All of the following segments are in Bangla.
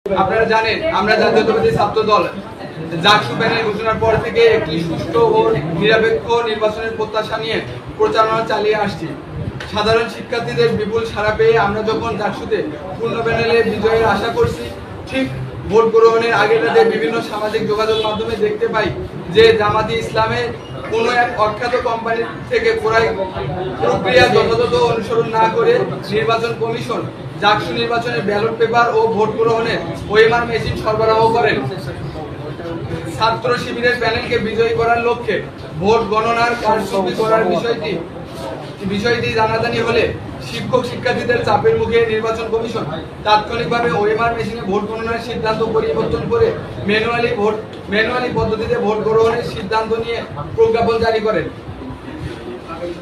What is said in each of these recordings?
আপনারা জানেন আমরা জাতীয়তাবাদী ছাত্র দল জাকসু প্যানেল ঘোষণার পর থেকে একটি সুষ্ঠু ও নিরপেক্ষ নির্বাচনের প্রত্যাশা নিয়ে প্রচারণা চালিয়ে আসছি। সাধারণ শিক্ষার্থীদের বিপুল সাড়া পেয়ে আমরা যখন জাকসুতে পূর্ণ প্যানেলে বিজয়ের আশা করছি, ঠিক ভোট গ্রহণের আগের রাতে বিভিন্ন সামাজিক যোগাযোগ মাধ্যমে দেখতে পাই যে জামাতি ইসলামের কোনো এক অখ্যাত কোম্পানি থেকে ক্রয় প্রক্রিয়া যথাযথ অনুসরণ না করে নির্বাচন কমিশন জাকসু নির্বাচনের ব্যালট পেপার ও ভোট গ্রহণের ওএমআর মেশিন সরবরাহ করেন। ছাত্র শিবিরের প্যানেলকে বিজয়ী করার লক্ষ্যে ভোট গণনার কারচুপি করার বিষয়টি জানাজানি হলে শিক্ষক শিক্ষার্থীদের চাপের মুখে নির্বাচন কমিশন তাৎক্ষণিকভাবে ওএমআর মেশিনে ভোট গণনার সিদ্ধান্ত পরিবর্তন করে ম্যানুয়ালি পদ্ধতিতে ভোট গ্রহণের সিদ্ধান্ত নিয়ে প্রজ্ঞাপন জারি করেন।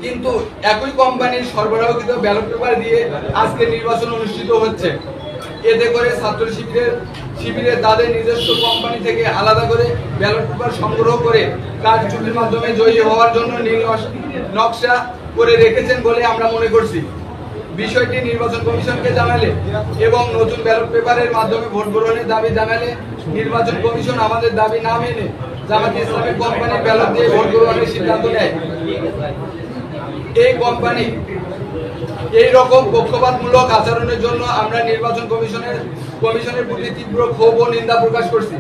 কিন্তু একই কোম্পানির সরবরাহকৃত ব্যালট পেপার দিয়ে আজকে নির্বাচন অনুষ্ঠিত হচ্ছে। এতে করে ছাত্র শিবিরে তাদের নিজস্ব কোম্পানি থেকে আলাদা করে ব্যালট পেপার সংগ্রহ করে কারচুপির মাধ্যমে জয়ী হওয়ার জন্য নীল নকশা করে রেখেছেন বলে আমরা মনে করছি। বিষয়টি নির্বাচন কমিশনকে জানালে এবং নতুন ব্যালট পেপারের মাধ্যমে ভোট গ্রহণের দাবি জানালে নির্বাচন কমিশন আমাদের দাবি না মেনে জামাত ইসলামের কোম্পানির ব্যালট দিয়ে ভোট গ্রহণের সিদ্ধান্ত নেয়। এই কোম্পানি এই রকম পক্ষপাতমূলক আচরণের জন্য আমরা নির্বাচন কমিশনের প্রতি তীব্র ক্ষোভ ও নিন্দা প্রকাশ করছি।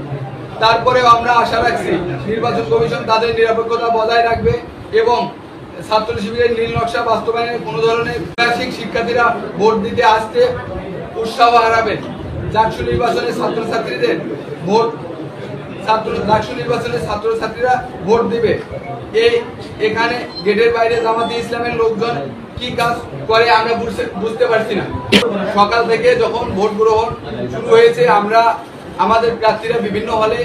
তারপরেও আমরা আশা রাখছি নির্বাচন কমিশন তাদের নিরপেক্ষতা বজায় রাখবে এবং ছাত্র শিবিরের নীল নকশা বাস্তবায়নে কোনো ধরনের শিক্ষার্থীরা ভোট দিতে আসতে উৎসাহ হারাবেন। জাকসু নির্বাচনে ছাত্রছাত্রীরা ভোট দিবে। এখানে গেটের বাইরে জামাতি ইসলামের লোকজন কি কাজ করে আমরা বুঝতে পারছি না। সকাল থেকে যখন ভোট গ্রহণ শুরু হয়েছে আমরা আমাদের প্রার্থীরা বিভিন্ন হলে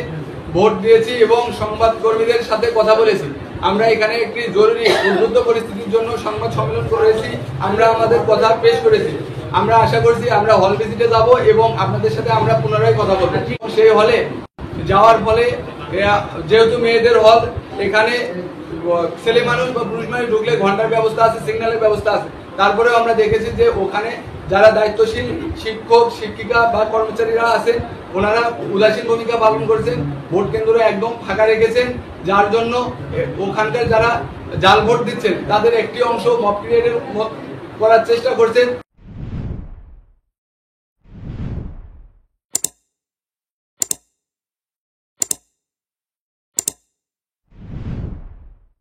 ভোট দিয়েছি এবং সংবাদ কর্মীদের সাথে কথা বলেছি। আমরা এখানে একটি জরুরি উদ্বুদ্ধ পরিস্থিতির জন্য সংবাদ সম্মেলন করেছি। আমরা আমাদের কথা পেশ করেছি। আমরা আশা করছি আমরা হল ভিজিটে যাব এবং আপনাদের সাথে আমরা পুনরায় কথা বলবো। সেই হলে যাওয়ার ফলে যেহেতু মেয়েদের হল, এখানে ছেলে মানুষ বা পুরুষ মানুষ ঢুকলে ঘন্টার ব্যবস্থা আছে, সিগন্যালের ব্যবস্থা আছে। তারপরেও আমরা দেখেছি যে ওখানে যারা দায়িত্বশীল শিক্ষক শিক্ষিকা বা কর্মচারীরা আছেন ওনারা উদাসীন ভূমিকা পালন করছেন। ভোট কেন্দ্র একদম ফাঁকা রেখেছেন, যার জন্য ওখানকার যারা জাল ভোট দিচ্ছেন তাদের একটি অংশ মব ক্রিয়েট করার চেষ্টা করছেন।